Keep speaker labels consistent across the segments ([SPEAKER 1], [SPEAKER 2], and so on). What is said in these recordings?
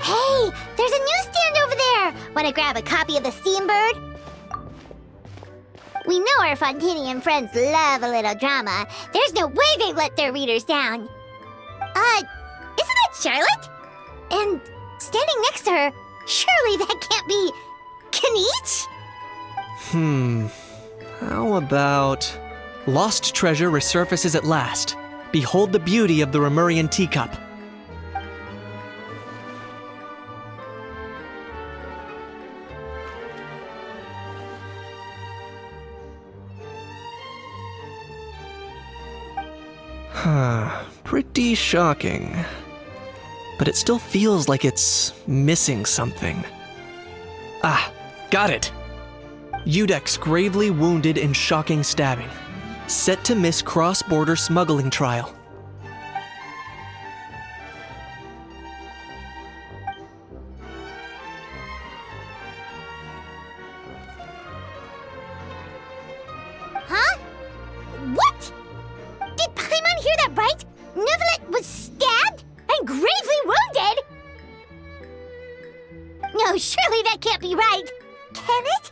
[SPEAKER 1] Hey, there's a newsstand over there! Wanna grab a copy of the Steambird? We know our Fontanian friends love a little drama. There's no way they'd let their readers down. Isn't that Charlotte? And standing next to her, surely that can't be Kaniche?
[SPEAKER 2] How about... Lost treasure resurfaces at last. Behold the beauty of the Remurian teacup. Pretty shocking. But it still feels like it's missing something. Ah, got it! Udex gravely wounded in shocking stabbing. Set to miss cross-border smuggling trial.
[SPEAKER 1] Huh? What? Did Paimon hear that right? Neuvillette was stabbed and gravely wounded? No, surely that can't be right. Can it?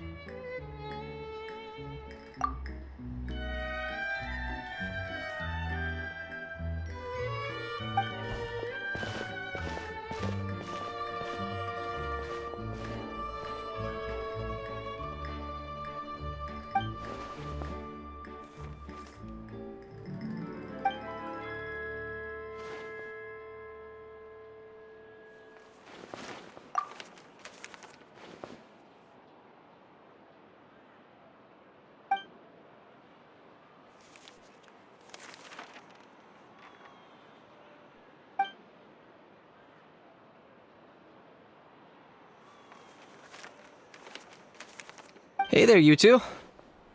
[SPEAKER 2] Hey there, you two.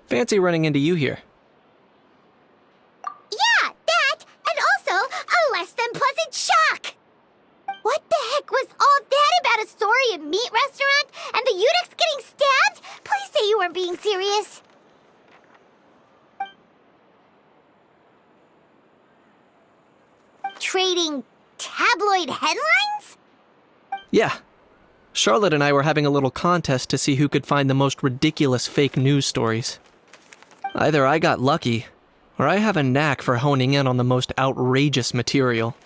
[SPEAKER 2] Fancy running into you here.
[SPEAKER 1] Yeah, that, and also a less than pleasant shock. What the heck was all that about a Saurian meat restaurant and the Udex getting stabbed? Please say you weren't being serious. Trading tabloid headlines?
[SPEAKER 2] Yeah. Charlotte and I were having a little contest to see who could find the most ridiculous fake news stories. Either I got lucky, or I have a knack for honing in on the most outrageous material.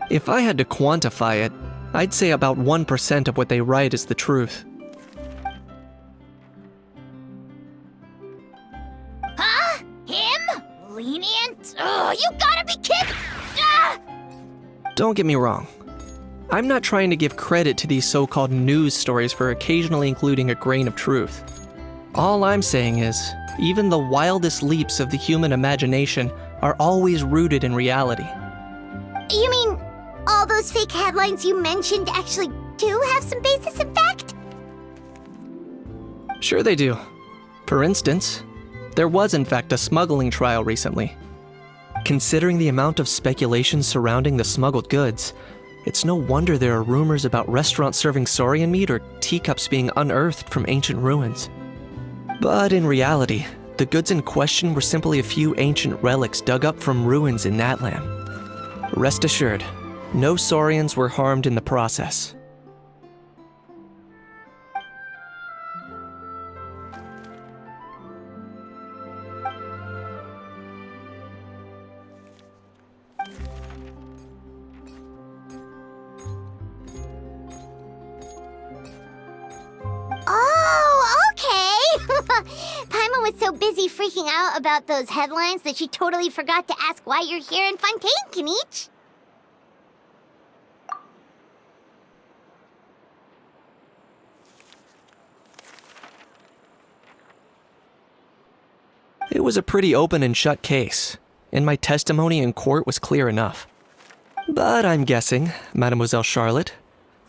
[SPEAKER 2] If I had to quantify it, I'd say about 1% of what they write is the truth.
[SPEAKER 1] Huh? Him? Lenient? Oh, you gotta be kidding! Ah!
[SPEAKER 2] Don't get me wrong. I'm not trying to give credit to these so-called news stories for occasionally including a grain of truth. All I'm saying is, even the wildest leaps of the human imagination are always rooted in reality.
[SPEAKER 1] You mean all those fake headlines you mentioned actually do have some basis in fact?
[SPEAKER 2] Sure they do. For instance, there was in fact a smuggling trial recently. Considering the amount of speculation surrounding the smuggled goods, it's no wonder there are rumors about restaurants serving saurian meat or teacups being unearthed from ancient ruins. But in reality, the goods in question were simply a few ancient relics dug up from ruins in Natlan. Rest assured, no saurians were harmed in the process.
[SPEAKER 1] Oh, okay! Paimon was so busy freaking out about those headlines that she totally forgot to ask why you're here in Fontaine, Kaniche.
[SPEAKER 2] It was a pretty open and shut case, and my testimony in court was clear enough. But I'm guessing, Mademoiselle Charlotte,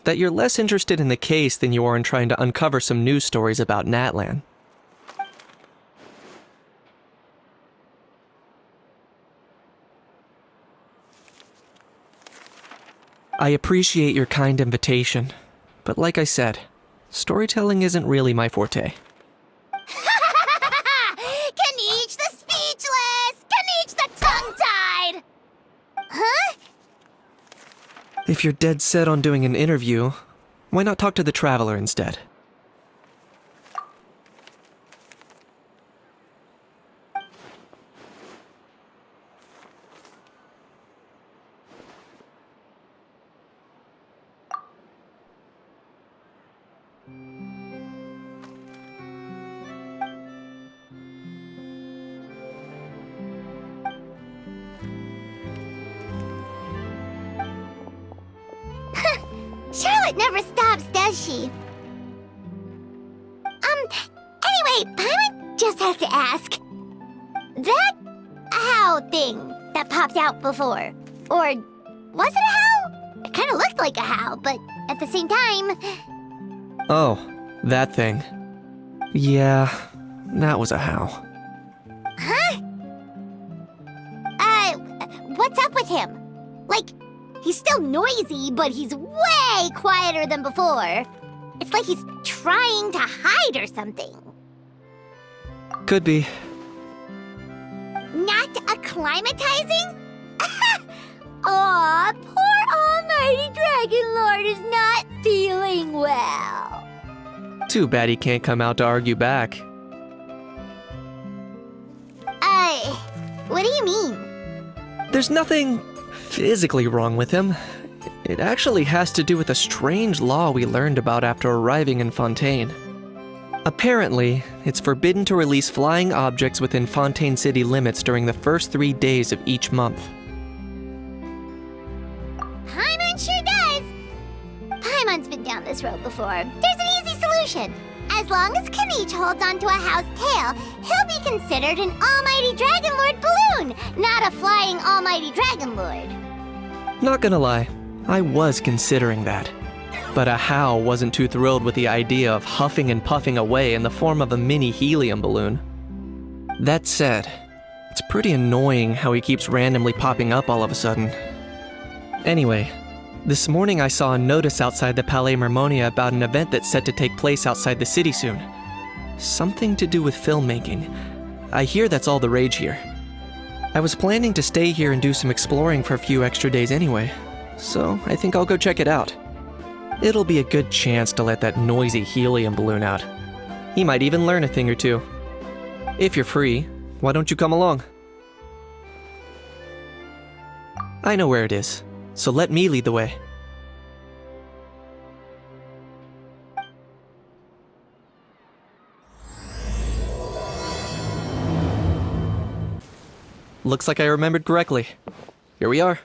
[SPEAKER 2] that you're less interested in the case than you are in trying to uncover some news stories about Natlan. I appreciate your kind invitation, but like I said, storytelling isn't really my forte.
[SPEAKER 1] Kaniche the speechless! Kaniche the tongue-tied! Huh?
[SPEAKER 2] If you're dead set on doing an interview, why not talk to the Traveler instead?
[SPEAKER 1] Charlotte never stops, does she? Anyway, Paimon just has to ask. That how thing that popped out before, or was it a how? It kind of looked like a how, but at the same time...
[SPEAKER 2] Oh, that thing. Yeah, that was a how.
[SPEAKER 1] Huh? What's up with him? Like, he's still noisy, but he's way quieter than before. It's like he's trying to hide or something.
[SPEAKER 2] Could be.
[SPEAKER 1] Not acclimatizing? Aw, poor Almighty Dragon Lord is not feeling well.
[SPEAKER 2] Too bad he can't come out to argue back.
[SPEAKER 1] What do you mean?
[SPEAKER 2] There's nothing physically wrong with him. It actually has to do with a strange law we learned about after arriving in Fontaine. Apparently, it's forbidden to release flying objects within Fontaine City limits during the first 3 days of each month.
[SPEAKER 1] Paimon sure does! Paimon's been down this road before. There's an easy solution. As long as Kaniche holds onto a how's tail, he'll be considered an Almighty Dragon Lord balloon, not a flying Almighty Dragon Lord.
[SPEAKER 2] Not gonna lie, I was considering that. But a how wasn't too thrilled with the idea of huffing and puffing away in the form of a mini helium balloon. That said, it's pretty annoying how he keeps randomly popping up all of a sudden. Anyway, this morning I saw a notice outside the Palais Mermonia about an event that's set to take place outside the city soon. Something to do with filmmaking. I hear that's all the rage here. I was planning to stay here and do some exploring for a few extra days anyway, so I think I'll go check it out. It'll be a good chance to let that noisy helium balloon out. He might even learn a thing or two. If you're free, why don't you come along? I know where it is, so let me lead the way. Looks like I remembered correctly. Here we are.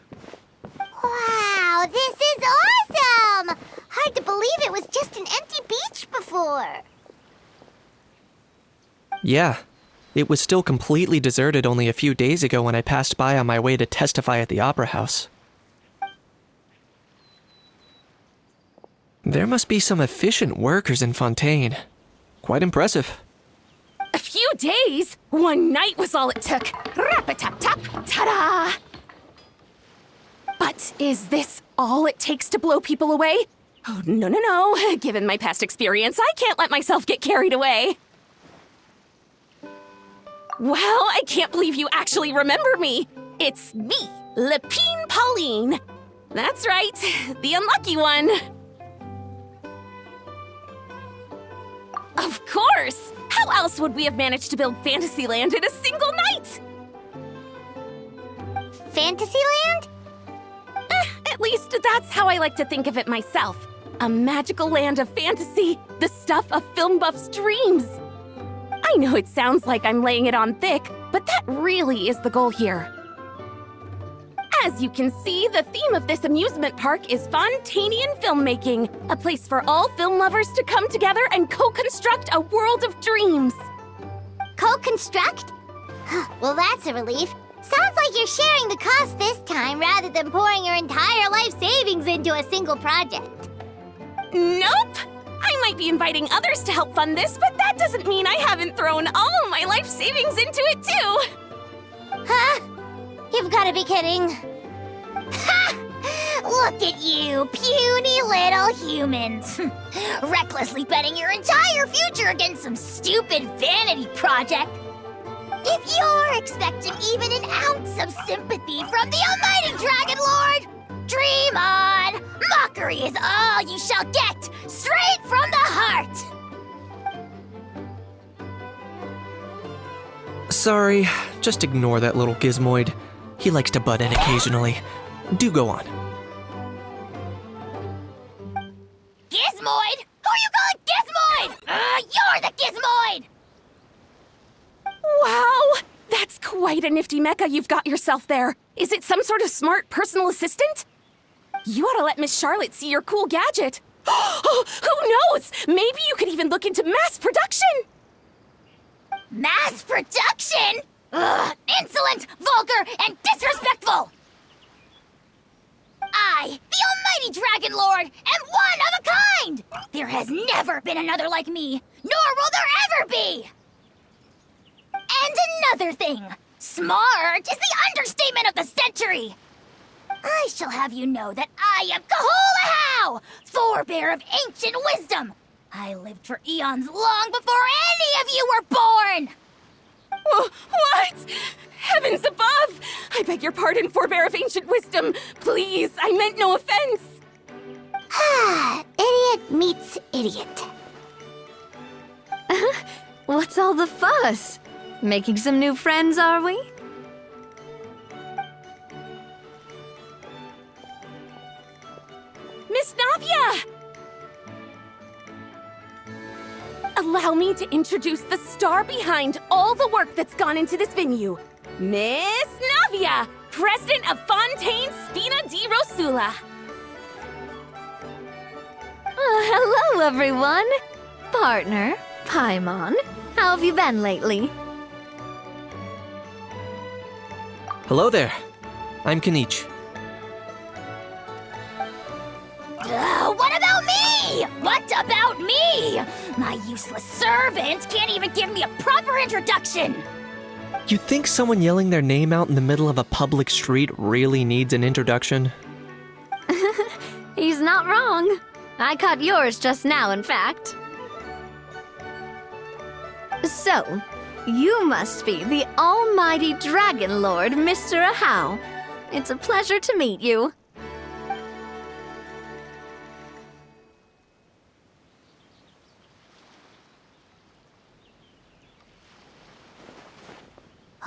[SPEAKER 1] Wow, this is awesome! Hard to believe it was just an empty beach before.
[SPEAKER 2] Yeah, it was still completely deserted only a few days ago when I passed by on my way to testify at the Opera House. There must be some efficient workers in Fontaine. Quite impressive.
[SPEAKER 3] A few days? One night was all it took. Rap-a-tap-tap, ta-da! But is this all it takes to blow people away? Oh, no. Given my past experience, I can't let myself get carried away. Well, I can't believe you actually remember me. It's me, Lepine Pauline. That's right, the unlucky one. Of course! How else would we have managed to build Fantasyland in a single night?
[SPEAKER 1] Fantasyland?
[SPEAKER 3] At least that's how I like to think of it myself. A magical land of fantasy, the stuff of film buffs' dreams. I know it sounds like I'm laying it on thick, but that really is the goal here. As you can see, the theme of this amusement park is Fontainian filmmaking, a place for all film lovers to come together and co-construct a world of dreams.
[SPEAKER 1] Co-construct? Well, that's a relief. Sounds like you're sharing the cost this time rather than pouring your entire life savings into a single project.
[SPEAKER 3] Nope! I might be inviting others to help fund this, but that doesn't mean I haven't thrown all my life savings into it too!
[SPEAKER 1] Huh? You've got to be kidding. Ha! Look at you, puny little humans. Recklessly betting your entire future against some stupid vanity project. If you're expecting even an ounce of sympathy from the almighty Dragon Lord, dream on! Mockery is all you shall get, straight from the heart!
[SPEAKER 2] Sorry, just ignore that little gizmoid. He likes to butt in occasionally. Do go on.
[SPEAKER 1] Gizmoid? Who you calling Gizmoid? You're the Gizmoid!
[SPEAKER 3] Wow! That's quite a nifty mecha you've got yourself there. Is it some sort of smart personal assistant? You ought to let Miss Charlotte see your cool gadget. Who knows? Maybe you could even look into mass production!
[SPEAKER 1] Mass production? Ugh, insolent, vulgar, and disrespectful! I, the almighty Dragon Lord, am one of a kind! There has never been another like me, nor will there ever be! And another thing, smart is the understatement of the century! I shall have you know that I am Kahulahau, forebear of ancient wisdom! I lived for eons long before any of you were born!
[SPEAKER 3] What? Heavens above! I beg your pardon, forebear of ancient wisdom. Please, I meant no offense.
[SPEAKER 1] Idiot meets idiot.
[SPEAKER 4] What's all the fuss? Making some new friends, are we?
[SPEAKER 3] Miss Navia! Allow me to introduce the star behind all the work that's gone into this venue. Miss Navia, President of Fontaine Spina di Rosula.
[SPEAKER 4] Hello, everyone. Partner, Paimon, how have you been lately?
[SPEAKER 2] Hello there. I'm Kanich.
[SPEAKER 1] What about me? What about me? My useless servant can't even give me a proper introduction.
[SPEAKER 2] You think someone yelling their name out in the middle of a public street really needs an introduction?
[SPEAKER 4] He's not wrong. I caught yours just now, in fact. So, you must be the almighty Dragon Lord, Mr. Ahau. It's a pleasure to meet you.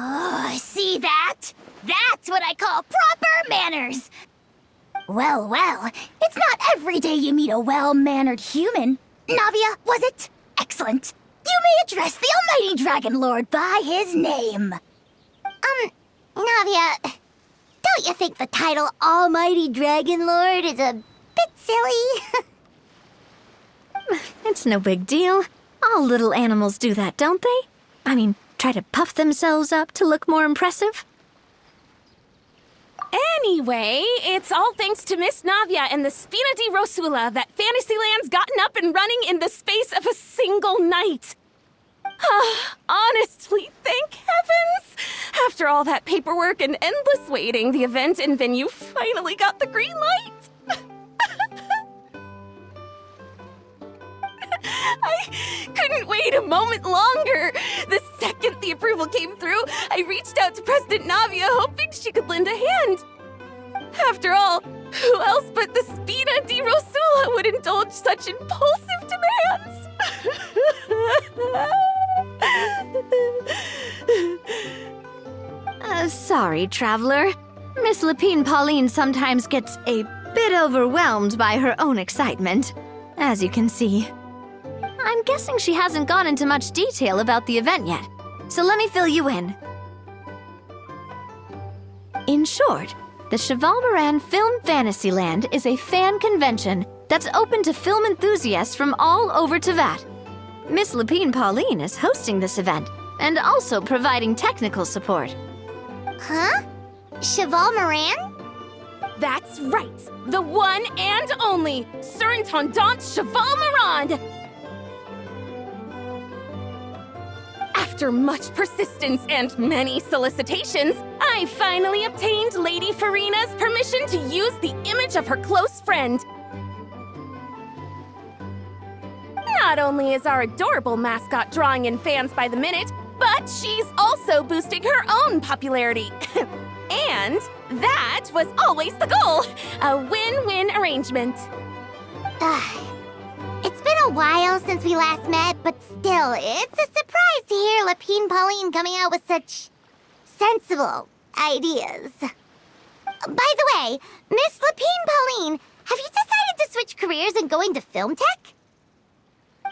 [SPEAKER 1] Oh, see that? That's what I call proper manners. Well, it's not every day you meet a well-mannered human. Navia, was it? Excellent. You may address the almighty Dragon Lord by his name. Navia, don't you think the title Almighty Dragon Lord is a bit silly?
[SPEAKER 4] It's no big deal. All little animals do that, don't they? I mean, try to puff themselves up to look more impressive.
[SPEAKER 3] Anyway, it's all thanks to Miss Navia and the Spina di Rosula that Fantasyland's gotten up and running in the space of a single night. Honestly, thank heavens! After all that paperwork and endless waiting, the event and venue finally got the green light. I couldn't wait a moment longer. The second the approval came through, I reached out to President Navia, hoping she could lend a hand. After all, who else but the Spina di Rosula would indulge such impulsive demands?
[SPEAKER 4] Sorry, traveler. Miss Lapine Pauline sometimes gets a bit overwhelmed by her own excitement, as you can see. I'm guessing she hasn't gone into much detail about the event yet, so let me fill you in. In short, the Cheval Moran Film Fantasyland is a fan convention that's open to film enthusiasts from all over Teyvat. Miss Lapine Pauline is hosting this event and also providing technical support.
[SPEAKER 1] Huh? Cheval Moran?
[SPEAKER 3] That's right, the one and only Surintendant Cheval Moran. After After much persistence and many solicitations, I finally obtained Lady Farina's permission to use the image of her close friend. Not only is our adorable mascot drawing in fans by the minute, but she's also boosting her own popularity. And that was always the goal, a win-win arrangement.
[SPEAKER 1] It's been a while since we last met, but still, it's a surprise to hear Lapine Pauline coming out with such sensible ideas. By the way, Miss Lapine Pauline, have you decided to switch careers and go into film tech?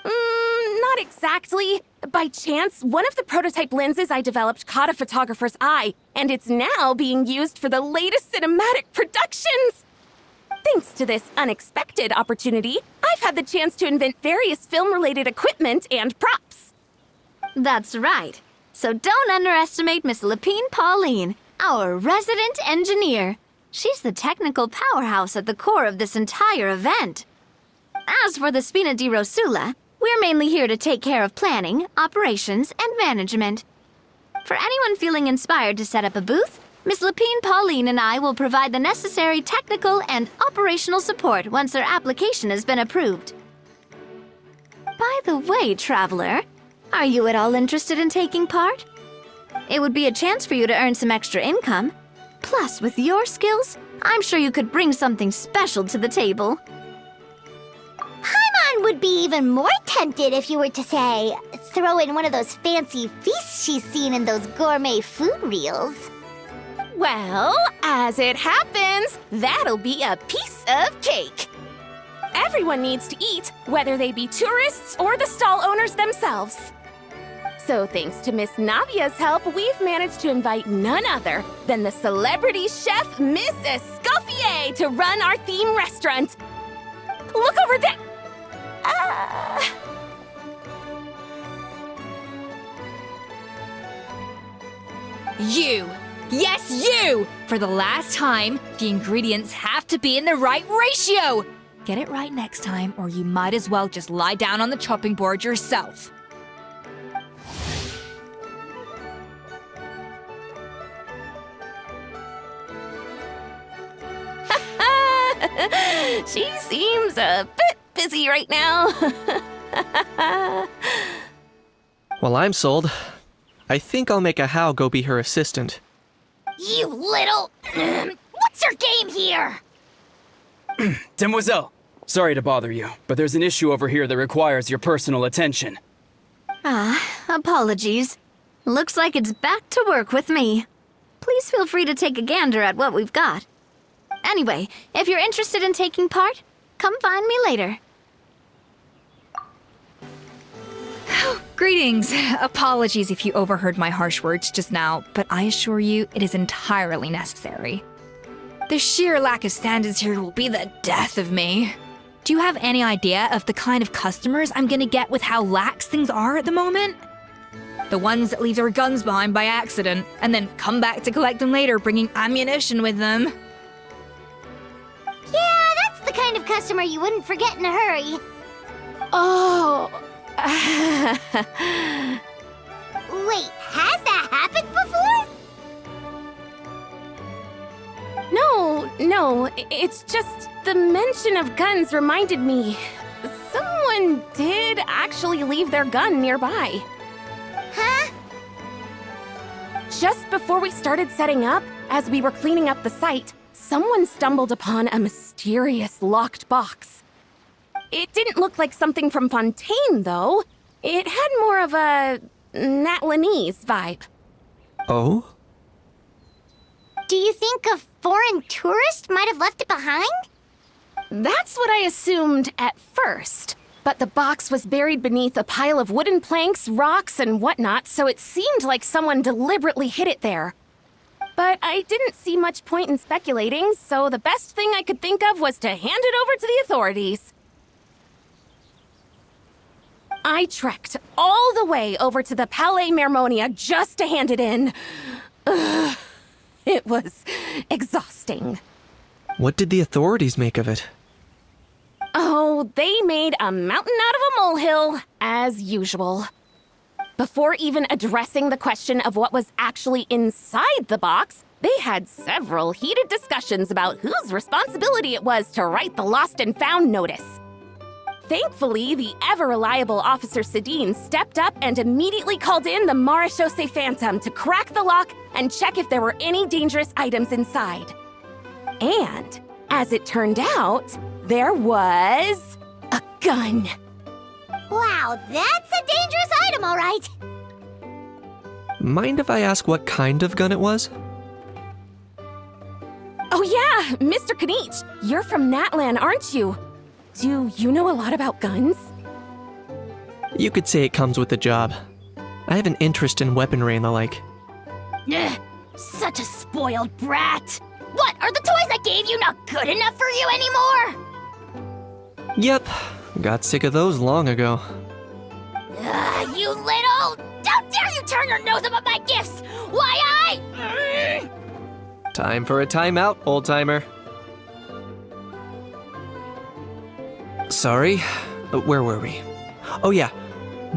[SPEAKER 3] Not exactly. By chance, one of the prototype lenses I developed caught a photographer's eye, and it's now being used for the latest cinematic productions. Thanks to this unexpected opportunity, I've had the chance to invent various film-related equipment and props.
[SPEAKER 4] That's right. So don't underestimate Miss Lapine Pauline, our resident engineer. She's the technical powerhouse at the core of this entire event. As for the Spina di Rosula, we're mainly here to take care of planning, operations, and management. For anyone feeling inspired to set up a booth, Miss Lapine Pauline and I will provide the necessary technical and operational support once their application has been approved. By the way, traveler, are you at all interested in taking part? It would be a chance for you to earn some extra income. Plus, with your skills, I'm sure you could bring something special to the table.
[SPEAKER 1] Paimon would be even more tempted if you were to, say, throw in one of those fancy feasts she's seen in those gourmet food reels.
[SPEAKER 3] Well, as it happens, that'll be a piece of cake. Everyone needs to eat, whether they be tourists or the stall owners themselves. So thanks to Miss Navia's help, we've managed to invite none other than the celebrity chef, Miss Escoffier, to run our theme restaurant. Look over there!
[SPEAKER 5] You! Yes, you! For the last time, the ingredients have to be in the right ratio! Get it right next time, or you might as well just lie down on the chopping board yourself.
[SPEAKER 3] She seems a bit busy right now.
[SPEAKER 2] Well, I'm sold. I think I'll make a How go be her assistant.
[SPEAKER 1] You little... What's your game here?
[SPEAKER 6] Demoiselle, sorry to bother you, but there's an issue over here that requires your personal attention.
[SPEAKER 4] Apologies. Looks like it's back to work with me. Please feel free to take a gander at what we've got. Anyway, if you're interested in taking part, come find me later.
[SPEAKER 5] Greetings. Apologies if you overheard my harsh words just now, but I assure you it is entirely necessary. The sheer lack of standards here will be the death of me. Do you have any idea of the kind of customers I'm gonna get with how lax things are at the moment? The ones that leave their guns behind by accident and then come back to collect them later bringing ammunition with them.
[SPEAKER 1] Yeah, that's the kind of customer you wouldn't forget in a hurry.
[SPEAKER 3] Oh.
[SPEAKER 1] Wait, has that happened before?
[SPEAKER 3] No, it's just the mention of guns reminded me. Someone did actually leave their gun nearby.
[SPEAKER 1] Huh?
[SPEAKER 3] Just before we started setting up, as we were cleaning up the site, someone stumbled upon a mysterious locked box. It didn't look like something from Fontaine, though. It had more of a Natlanese vibe.
[SPEAKER 2] Oh?
[SPEAKER 1] Do you think a foreign tourist might have left it behind?
[SPEAKER 3] That's what I assumed at first. But the box was buried beneath a pile of wooden planks, rocks, and whatnot, so it seemed like someone deliberately hid it there. But I didn't see much point in speculating, so the best thing I could think of was to hand it over to the authorities. I trekked all the way over to the Palais Mermonia just to hand it in. Ugh, it was exhausting.
[SPEAKER 2] What did the authorities make of it?
[SPEAKER 3] Oh, they made a mountain out of a molehill, as usual. Before even addressing the question of what was actually inside the box, they had several heated discussions about whose responsibility it was to write the lost and found notice. Thankfully, the ever-reliable Officer Sedine stepped up and immediately called in the Abysossque Phantom to crack the lock and check if there were any dangerous items inside. And, as it turned out, there was a gun.
[SPEAKER 1] Wow, that's a dangerous item, all right.
[SPEAKER 2] Mind if I ask what kind of gun it was?
[SPEAKER 3] Oh yeah, Mr. Kanich, you're from Natlan, aren't you? Do you know a lot about guns?
[SPEAKER 2] You could say it comes with the job. I have an interest in weaponry and the like.
[SPEAKER 1] Ugh, such a spoiled brat. What, are the toys I gave you not good enough for you anymore?
[SPEAKER 2] Yep, got sick of those long ago.
[SPEAKER 1] You little... How dare you turn your nose up at my gifts? Why I...
[SPEAKER 2] Time for a timeout, old-timer. Sorry, where were we? Oh yeah,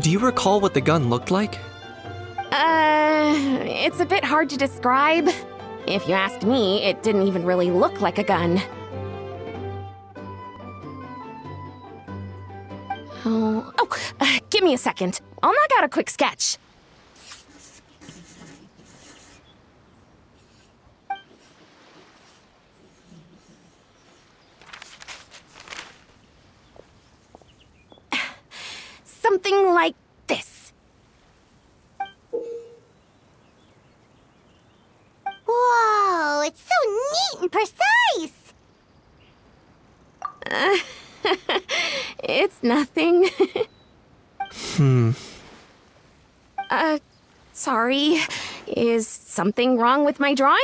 [SPEAKER 2] do you recall what the gun looked like?
[SPEAKER 3] It's a bit hard to describe. If you asked me, it didn't even really look like a gun. Give me a second. I'll knock out a quick sketch. Something like this.
[SPEAKER 1] Whoa, it's so neat and precise.
[SPEAKER 3] It's nothing. Sorry. Is something wrong with my drawing?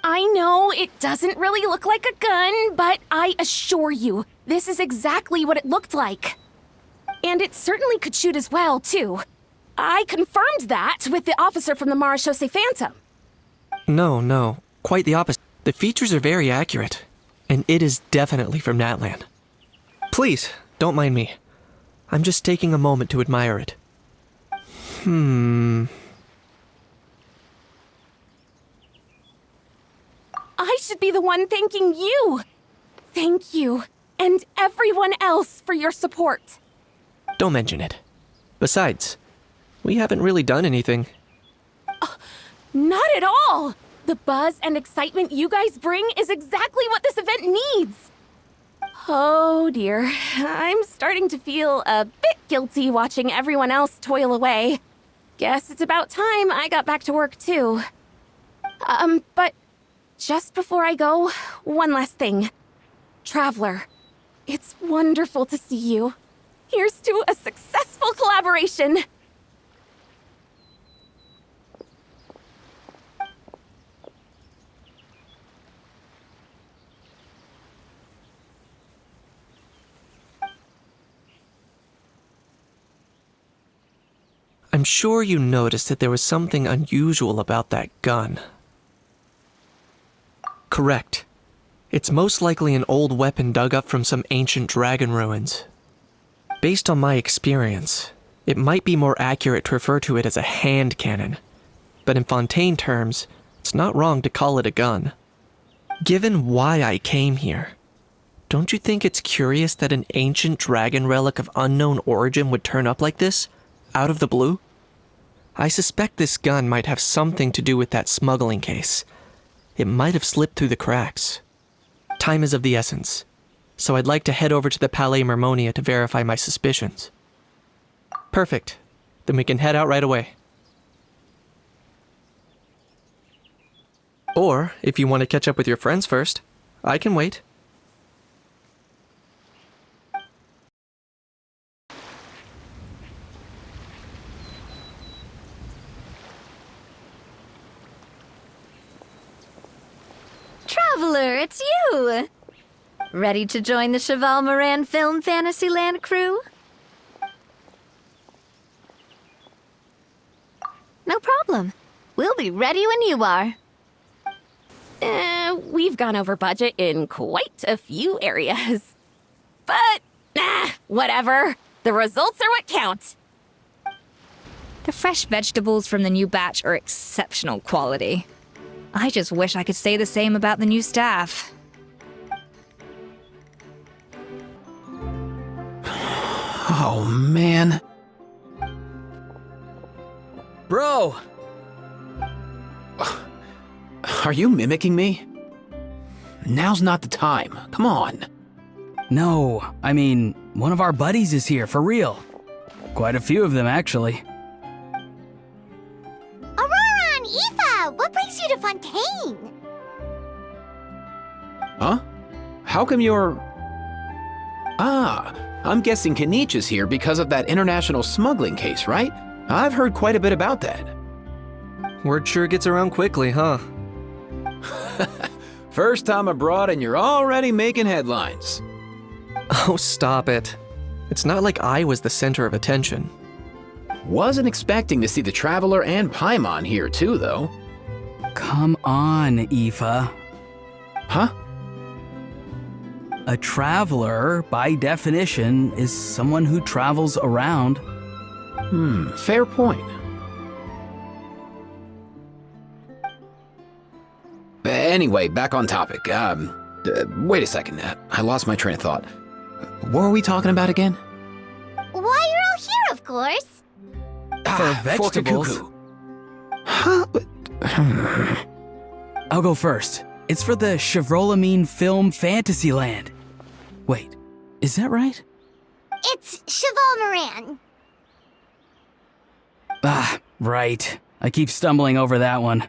[SPEAKER 3] I know it doesn't really look like a gun, but I assure you, this is exactly what it looked like. And it certainly could shoot as well, too. I confirmed that with the officer from the Abysossque Phantom.
[SPEAKER 2] No, quite the opposite. The features are very accurate, and it is definitely from Natlan. Please, don't mind me. I'm just taking a moment to admire it.
[SPEAKER 3] I should be the one thanking you. Thank you, and everyone else for your support.
[SPEAKER 2] Don't mention it. Besides, we haven't really done anything.
[SPEAKER 3] Not at all! The buzz and excitement you guys bring is exactly what this event needs. Oh dear, I'm starting to feel a bit guilty watching everyone else toil away. Guess it's about time I got back to work too. But just before I go, one last thing. Traveler, it's wonderful to see you. Here's to a successful collaboration.
[SPEAKER 2] I'm sure you noticed that there was something unusual about that gun. Correct. It's most likely an old weapon dug up from some ancient dragon ruins. Based on my experience, it might be more accurate to refer to it as a hand cannon, but in Fontaine terms, it's not wrong to call it a gun. Given why I came here, don't you think it's curious that an ancient dragon relic of unknown origin would turn up like this, out of the blue? I suspect this gun might have something to do with that smuggling case. It might have slipped through the cracks. Time is of the essence, so I'd like to head over to the Palais Mermonia to verify my suspicions. Perfect. Then we can head out right away. Or, if you want to catch up with your friends first, I can wait.
[SPEAKER 4] Traveler, it's you! Ready to join the Cheval Moran Film Fantasyland crew? No problem. We'll be ready when you are.
[SPEAKER 3] We've gone over budget in quite a few areas. But, whatever. The results are what count.
[SPEAKER 5] The fresh vegetables from the new batch are exceptional quality. I just wish I could say the same about the new staff.
[SPEAKER 7] Oh, man.
[SPEAKER 6] Bro!
[SPEAKER 7] Are you mimicking me? Now's not the time. Come on.
[SPEAKER 6] No, I mean, one of our buddies is here, for real. Quite a few of them, actually.
[SPEAKER 1] Aurora and Aoife, what brings you to Fontaine?
[SPEAKER 7] Huh? How come you're... Ah, I'm guessing Kanich is here because of that international smuggling case, right? I've heard quite a bit about that.
[SPEAKER 2] Word sure gets around quickly, huh?
[SPEAKER 7] First time abroad and you're already making headlines.
[SPEAKER 2] Oh, stop it. It's not like I was the center of attention.
[SPEAKER 7] Wasn't expecting to see the Traveler and Paimon here too, though.
[SPEAKER 6] Come on, Aoife.
[SPEAKER 7] Huh?
[SPEAKER 6] A traveler, by definition, is someone who travels around.
[SPEAKER 7] Fair point. Anyway, back on topic. Wait a second. I lost my train of thought. What were we talking about again?
[SPEAKER 1] Why, you're all here, of course.
[SPEAKER 6] For vegetables.
[SPEAKER 7] Kikuku. Huh?
[SPEAKER 6] I'll go first. It's for the Chevrolamine Film Fantasyland. Wait, is that right?
[SPEAKER 1] It's Cheval Moran.
[SPEAKER 6] Ah, right. I keep stumbling over that one.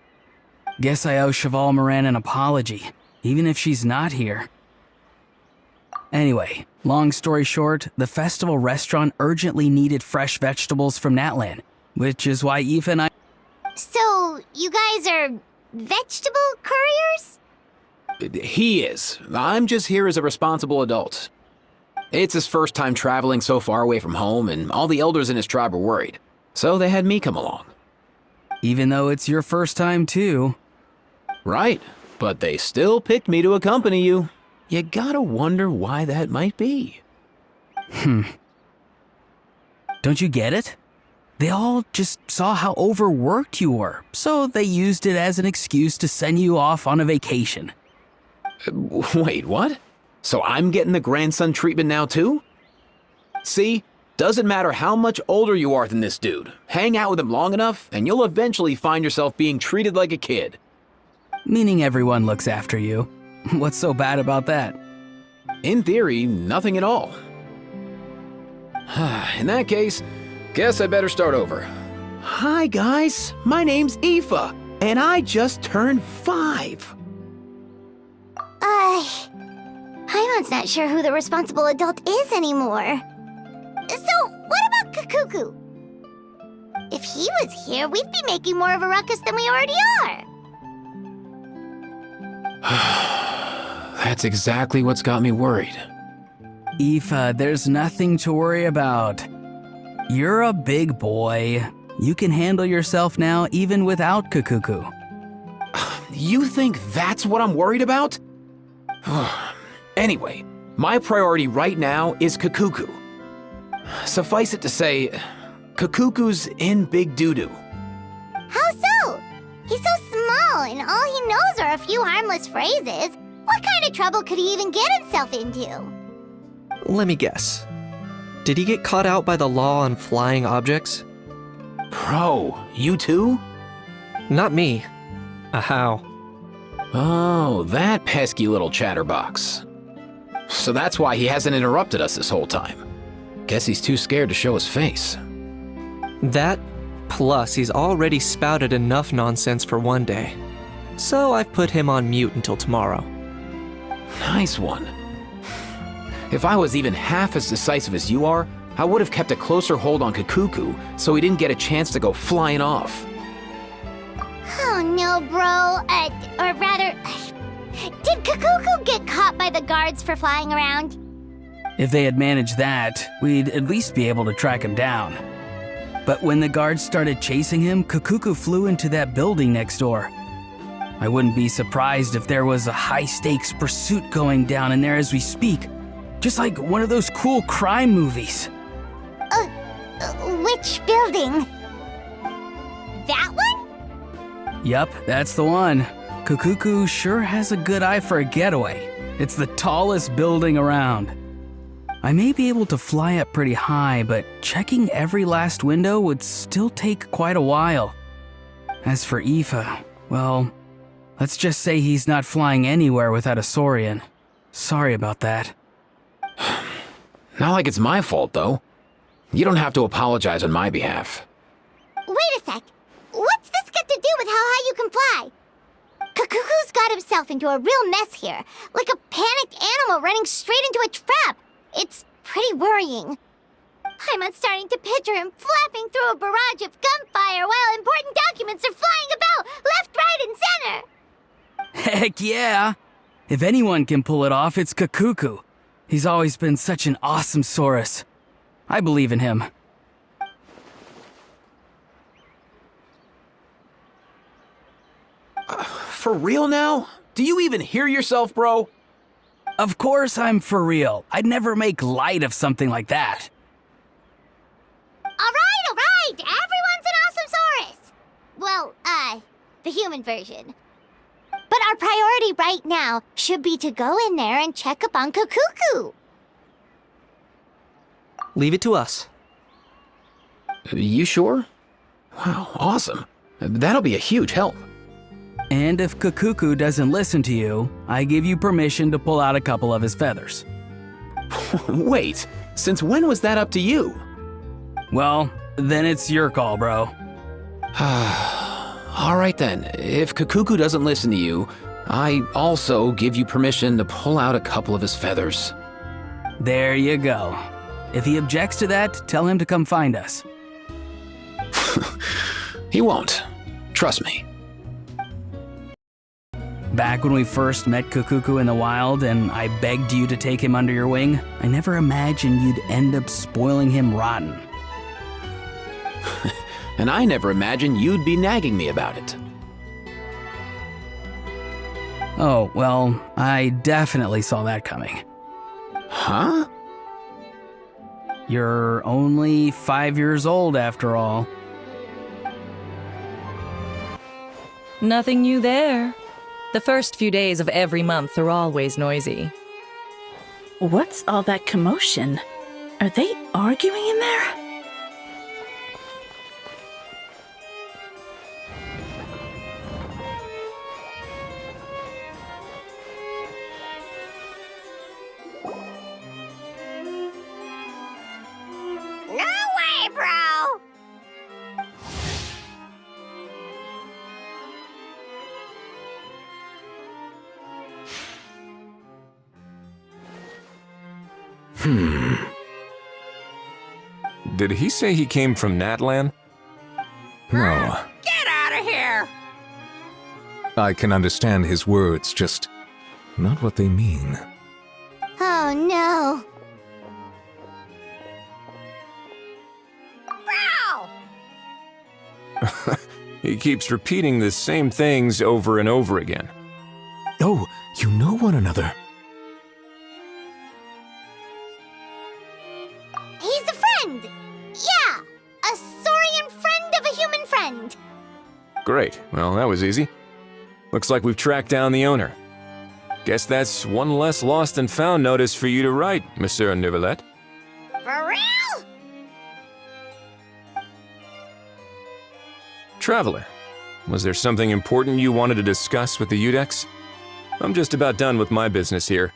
[SPEAKER 6] Guess I owe Cheval Moran an apology, even if she's not here. Anyway, long story short, the festival restaurant urgently needed fresh vegetables from Natlan, which is why Aoife and I...
[SPEAKER 1] So, you guys are vegetable couriers?
[SPEAKER 7] He is. I'm just here as a responsible adult. It's his first time traveling so far away from home, and all the elders in his tribe were worried. So they had me come along.
[SPEAKER 6] Even though it's your first time too.
[SPEAKER 7] Right, but they still picked me to accompany you. You gotta wonder why that might be.
[SPEAKER 6] Don't you get it? They all just saw how overworked you were, so they used it as an excuse to send you off on a vacation.
[SPEAKER 7] Wait, what? So I'm getting the grandson treatment now too? See? Doesn't matter how much older you are than this dude. Hang out with him long enough, and you'll eventually find yourself being treated like a kid.
[SPEAKER 6] Meaning everyone looks after you. What's so bad about that?
[SPEAKER 7] In theory, nothing at all. In that case, guess I better start over. Hi guys, my name's Aoife, and I just turned 5.
[SPEAKER 1] Paimon's not sure who the responsible adult is anymore. So, what about Kakuku? If he was here, we'd be making more of a ruckus than we already are.
[SPEAKER 7] That's exactly what's got me worried.
[SPEAKER 6] Aoife, there's nothing to worry about. You're a big boy. You can handle yourself now even without Kakuku.
[SPEAKER 7] You think that's what I'm worried about? Anyway, my priority right now is Kakuku. Suffice it to say, Kakuku's in big doo-doo.
[SPEAKER 1] How so? He's so small, and all he knows are a few harmless phrases. What kind of trouble could he even get himself into?
[SPEAKER 2] Let me guess. Did he get caught out by the law on flying objects?
[SPEAKER 7] Bro, you too?
[SPEAKER 2] Not me. How?
[SPEAKER 7] Oh, that pesky little chatterbox. So that's why he hasn't interrupted us this whole time. Guess he's too scared to show his face.
[SPEAKER 2] That, plus he's already spouted enough nonsense for one day. So I've put him on mute until tomorrow.
[SPEAKER 7] Nice one. If I was even half as decisive as you are, I would have kept a closer hold on Kakuku so he didn't get a chance to go flying off.
[SPEAKER 1] Oh no, bro. Or rather, did Kakuku get caught by the guards for flying around?
[SPEAKER 6] If they had managed that, we'd at least be able to track him down. But when the guards started chasing him, Kakuku flew into that building next door. I wouldn't be surprised if there was a high-stakes pursuit going down in there as we speak. Just like one of those cool crime movies.
[SPEAKER 1] Which building?
[SPEAKER 6] Yup, that's the one. Kukuku sure has a good eye for a getaway. It's the tallest building around. I may be able to fly up pretty high, but checking every last window would still take quite a while. As for Aoife, well, let's just say he's not flying anywhere without a Saurian. Sorry about that.
[SPEAKER 7] Not like it's my fault, though. You don't have to apologize on my behalf.
[SPEAKER 1] Wait a sec. What's this got to do with how high you can fly? Kukuku's got himself into a real mess here, like a panicked animal running straight into a trap. It's pretty worrying. I'm starting to picture him flapping through a barrage of gunfire while important documents are flying about left, right, and center.
[SPEAKER 6] Heck yeah! If anyone can pull it off, it's Kukuku. He's always been such an awesome Saurus. I believe in him.
[SPEAKER 7] For real now? Do you even hear yourself, bro?
[SPEAKER 6] Of course I'm for real. I'd never make light of something like that.
[SPEAKER 1] All right. Everyone's an awesome Saurus. Well, the human version. But our priority right now should be to go in there and check up on Kukuku.
[SPEAKER 2] Leave it to us.
[SPEAKER 7] You sure? Wow, awesome. That'll be a huge help.
[SPEAKER 6] And if Kukuku doesn't listen to you, I give you permission to pull out a couple of his feathers.
[SPEAKER 7] Wait, since when was that up to you?
[SPEAKER 6] Well, then it's your call, bro.
[SPEAKER 7] All right then, if Kukuku doesn't listen to you, I also give you permission to pull out a couple of his feathers.
[SPEAKER 6] There you go. If he objects to that, tell him to come find us.
[SPEAKER 7] He won't. Trust me.
[SPEAKER 6] Back when we first met Kukuku in the wild and I begged you to take him under your wing, I never imagined you'd end up spoiling him rotten.
[SPEAKER 7] And I never imagined you'd be nagging me about it.
[SPEAKER 6] Oh, well, I definitely saw that coming.
[SPEAKER 7] Huh?
[SPEAKER 6] You're only 5 years old after all.
[SPEAKER 8] Nothing new there. The first few days of every month are always noisy.
[SPEAKER 9] What's all that commotion? Are they arguing in there?
[SPEAKER 1] No way, bro!
[SPEAKER 10] Did he say he came from Natlan?
[SPEAKER 11] No.
[SPEAKER 3] Get out of here!
[SPEAKER 11] I can understand his words, just not what they mean.
[SPEAKER 1] Oh no. Bro!
[SPEAKER 10] He keeps repeating the same things over and over again.
[SPEAKER 11] Oh, you know one another.
[SPEAKER 1] He's a friend! Yeah! A saurian friend of a human friend!
[SPEAKER 10] Great, well that was easy. Looks like we've tracked down the owner. Guess that's one less lost and found notice for you to write, Monsieur Neuvillette.
[SPEAKER 1] For real?
[SPEAKER 10] Traveler, was there something important you wanted to discuss with the Udex? I'm just about done with my business here.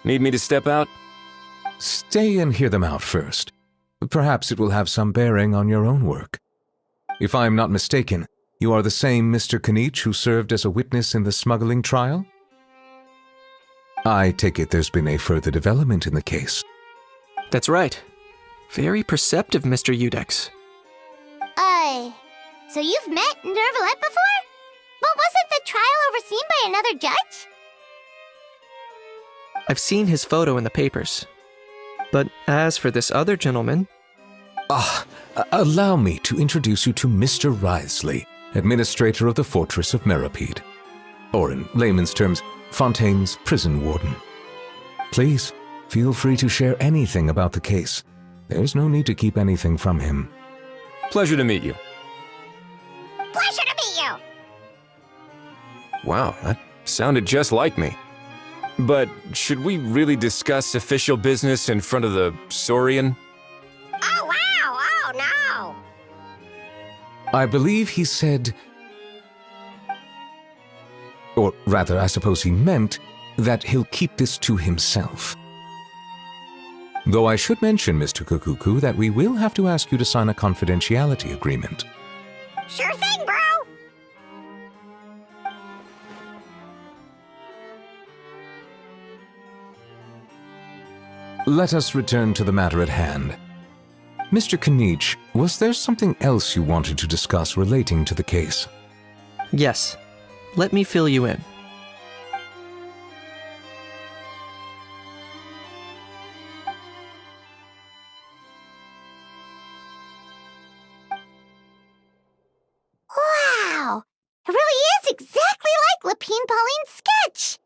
[SPEAKER 10] Need me to step out?
[SPEAKER 11] Stay and hear them out first. Perhaps it will have some bearing on your own work. If I am not mistaken, you are the same Mr. Kanich who served as a witness in the smuggling trial? I take it there's been a further development in the case.
[SPEAKER 2] That's right. Very perceptive, Mr. Udex.
[SPEAKER 1] So you've met Neuvillette before? But wasn't the trial overseen by another judge?
[SPEAKER 2] I've seen his photo in the papers. But as for this other gentleman...
[SPEAKER 11] Allow me to introduce you to Mr. Wriothesley, administrator of the Fortress of Meripede. Or in layman's terms, Fontaine's prison warden. Please, feel free to share anything about the case. There's no need to keep anything from him.
[SPEAKER 10] Pleasure to meet you.
[SPEAKER 1] Pleasure to meet you!
[SPEAKER 10] Wow, that sounded just like me. But should we really discuss official business in front of the Saurian?
[SPEAKER 1] Oh, wow! Oh, no!
[SPEAKER 11] I believe he said, or rather, I suppose he meant, that he'll keep this to himself. Though I should mention, Mr. Kukuku, that we will have to ask you to sign a confidentiality agreement.
[SPEAKER 1] Sure thing, bro!
[SPEAKER 11] Let us return to the matter at hand. Mr. Kanich, was there something else you wanted to discuss relating to the case?
[SPEAKER 2] Yes. Let me fill you in.
[SPEAKER 1] Wow! It really is exactly like Lapine Pauline's sketch!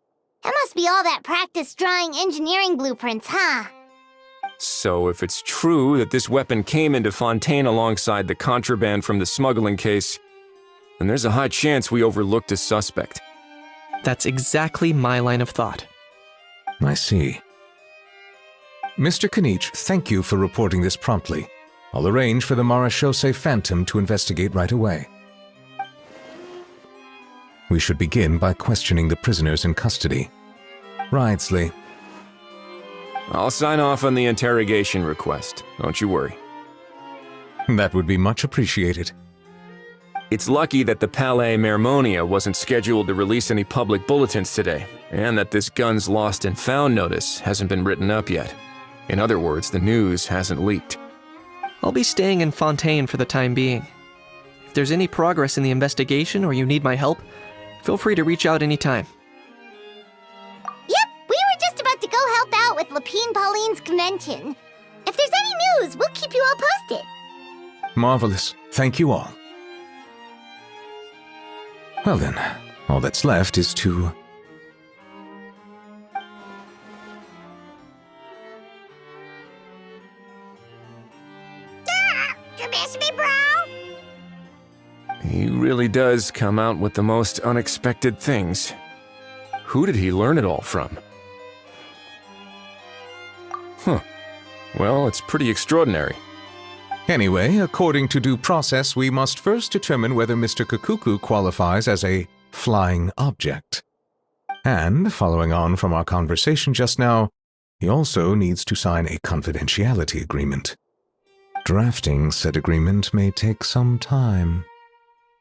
[SPEAKER 1] It must be all that practice drawing engineering blueprints, huh?
[SPEAKER 10] So if it's true that this weapon came into Fontaine alongside the contraband from the smuggling case, then there's a high chance we overlooked a suspect.
[SPEAKER 2] That's exactly my line of thought.
[SPEAKER 11] I see. Mr. Kanich, thank you for reporting this promptly. I'll arrange for the Marechaussee Phantom to investigate right away. We should begin by questioning the prisoners in custody. Ridesley.
[SPEAKER 10] I'll sign off on the interrogation request, don't you worry.
[SPEAKER 11] That would be much appreciated.
[SPEAKER 10] It's lucky that the Palais Mermonia wasn't scheduled to release any public bulletins today, and that this guns lost and found notice hasn't been written up yet. In other words, the news hasn't leaked.
[SPEAKER 2] I'll be staying in Fontaine for the time being. If there's any progress in the investigation or you need my help, feel free to reach out anytime.
[SPEAKER 1] Yep, we were just about to go help out with Lapine Pauline's convention. If there's any news, we'll keep you all posted.
[SPEAKER 11] Marvelous. Thank you all. Well then, all that's left is to...
[SPEAKER 1] You miss me, bro?
[SPEAKER 10] He really does come out with the most unexpected things. Who did he learn it all from? Huh. Well, it's pretty extraordinary.
[SPEAKER 11] Anyway, according to due process, we must first determine whether Mr. Kukuku qualifies as a flying object. And, following on from our conversation just now, he also needs to sign a confidentiality agreement. Drafting said agreement may take some time.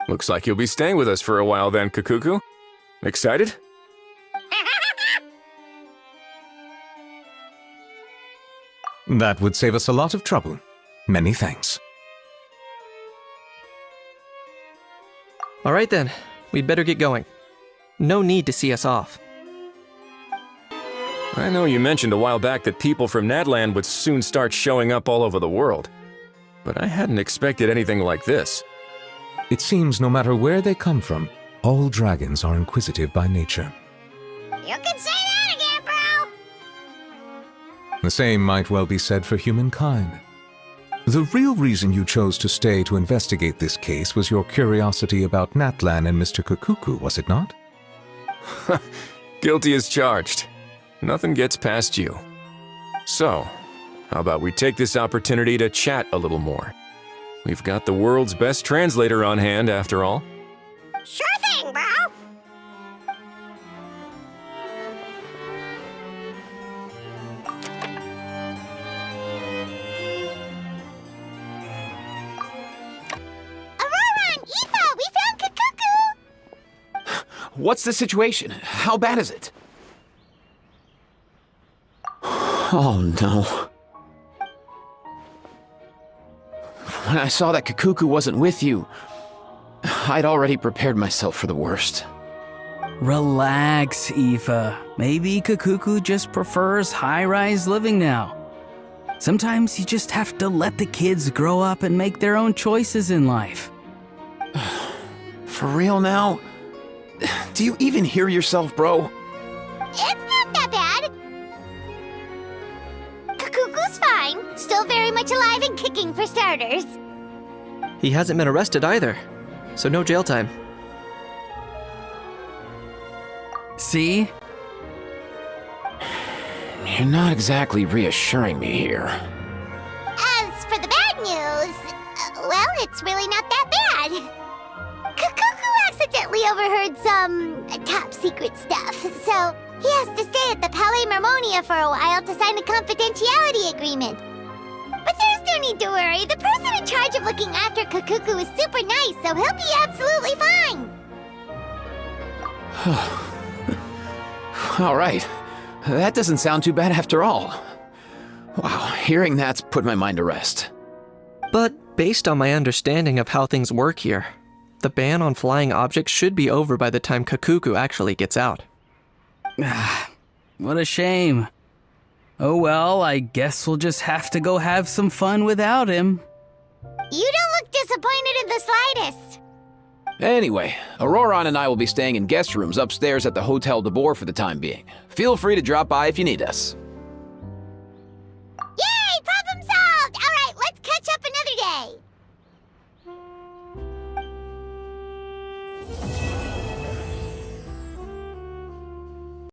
[SPEAKER 10] Looks like you'll be staying with us for a while then, Kukuku. Excited?
[SPEAKER 11] That would save us a lot of trouble. Many thanks.
[SPEAKER 2] All right then, we'd better get going. No need to see us off.
[SPEAKER 10] I know you mentioned a while back that people from Nadland would soon start showing up all over the world, but I hadn't expected anything like this.
[SPEAKER 11] It seems no matter where they come from, all dragons are inquisitive by nature.
[SPEAKER 1] You can say that again, bro!
[SPEAKER 11] The same might well be said for humankind. The real reason you chose to stay to investigate this case was your curiosity about Natlan and Mr. Kukuku, was it not?
[SPEAKER 10] Guilty as charged. Nothing gets past you. So, how about we take this opportunity to chat a little more? We've got the world's best translator on hand, after all.
[SPEAKER 1] Sure thing, bro!
[SPEAKER 7] What's the situation? How bad is it? Oh no. When I saw that Kukuku wasn't with you, I'd already prepared myself for the worst.
[SPEAKER 6] Relax, Aoife. Maybe Kukuku just prefers high-rise living now. Sometimes you just have to let the kids grow up and make their own choices in life.
[SPEAKER 7] For real now? Do you even hear yourself, bro?
[SPEAKER 1] It's not that bad. Kukuku's fine. Still very much alive and kicking for starters.
[SPEAKER 2] He hasn't been arrested either, so no jail time.
[SPEAKER 6] See?
[SPEAKER 7] You're not exactly reassuring me here.
[SPEAKER 1] As for the bad news, well, it's really not that bad. Kukuku accidentally overheard some top secret stuff, so he has to stay at the Palais Mermonia for a while to sign a confidentiality agreement. But there's no need to worry. The person in charge of looking after Kukuku is super nice, so he'll be absolutely fine.
[SPEAKER 7] All right. That doesn't sound too bad after all. Wow, hearing that's put my mind to rest.
[SPEAKER 2] But based on my understanding of how things work here, the ban on flying objects should be over by the time Kukuku actually gets out.
[SPEAKER 6] What a shame. Oh well, I guess we'll just have to go have some fun without him.
[SPEAKER 1] You don't look disappointed in the slightest.
[SPEAKER 7] Anyway, Auroron and I will be staying in guest rooms upstairs at the Hotel de Boer for the time being. Feel free to drop by if you need us.